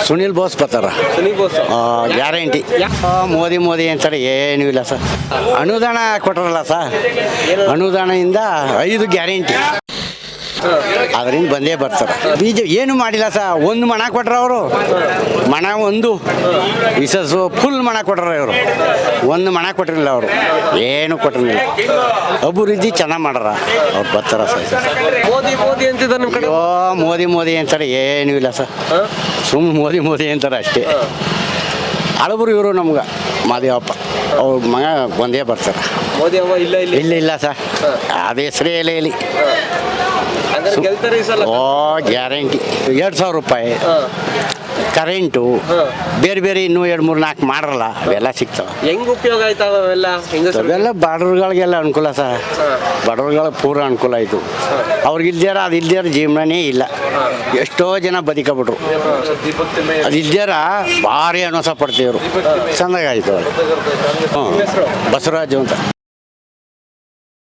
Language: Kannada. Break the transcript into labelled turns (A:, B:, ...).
A: ಸುನಿಲ್ ಬೋಸ್ ಬರ್ತಾರ
B: ಸುನೀಲ್ ಬೋಸ್
A: ಗ್ಯಾರಂಟಿ. ಮೋದಿ ಅಂತಾರೆ ಏನೂ ಇಲ್ಲ ಸರ್. ಅನುದಾನ ಕೊಟ್ರಲ್ಲ ಸರ್, ಅನುದಾನದಿಂದ 5 ಗ್ಯಾರಂಟಿ ಅದರಿಂದ ಬಂದೇ ಬರ್ತಾರೆ. ಏನು ಮಾಡಿಲ್ಲ ಸರ್. ಒಂದು ಮಣ ಕೊಟ್ರ ಅವರು, ಮಣ ಒಂದು ವಿಸಸ್ಸು ಫುಲ್ ಮಣ ಕೊಟ್ರ ಇವರು. ಒಂದು ಮಣ ಕೊಟ್ಟಿರಲಿಲ್ಲ ಅವರು, ಏನು ಕೊಟ್ಟಿರಲಿಲ್ಲ. ಅಭಿವೃದ್ಧಿ ಚೆನ್ನಾಗಿ ಮಾಡ್ಯಾರ ಅವ್ರು. ಬರ್ತಾರ ಸರ್.
B: ಮೋದಿ ಅಂತಿದ್ದಾರೆ ನಿಮ್ಮ ಕಡೆ.
A: ಮೋದಿ ಅಂತಾರೆ ಏನೂ ಇಲ್ಲ ಸರ್. ಸುಮ್ಮನೆ ಮೋದಿ ಅಂತಾರೆ ಅಷ್ಟೇ. ಹಳಬರು ಇವರು ನಮ್ಗೆ ಮಾದೇವಪ್ಪ ಅವ್ರ ಮಗ ಬಂದೇ ಬರ್ತಾರೆ.
B: ಮೋದಿ ಅವ
A: ಇಲ್ಲ ಸರ್, ಅದು ಹೆಸರೇ ಇಲ್ಲಿ.
B: ಗೆಲ್ತಾರೆ ಈ ಸಲ.
A: ಗ್ಯಾರಂಟಿ 2,000 ರೂಪಾಯಿ ಕರೆಂಟು, ಬೇರೆ ಬೇರೆ ಇನ್ನೂ 2-3-4 ಮಾಡರಲ್ಲ, ಅವೆಲ್ಲ ಸಿಗ್ತಾವೆ.
B: ಹೆಂಗ್ ಉಪಯೋಗ ಆಯ್ತಾವ ಅವೆಲ್ಲ?
A: ಅವೆಲ್ಲ ಬಡವ್ರುಗಳಿಗೆಲ್ಲ ಅನುಕೂಲ ಸರ್. ಬಡವ್ರುಗಳ ಪೂರ ಅನುಕೂಲ ಆಯಿತು. ಅವ್ರಿಗಿಲ್ದಾರ ಅದು ಇಲ್ದಾರ ಜೀವನನೇ ಇಲ್ಲ. ಎಷ್ಟೋ ಜನ ಬದುಕಬಿಟ್ರು. ಅದು ಇಲ್ದಾರ ಭಾರಿ ಅನುಸ ಪಡ್ತೀವ್ರು. ಚೆಂದಾಗಾಯ್ತು. ಬಸವರಾಜು ಅಂತ.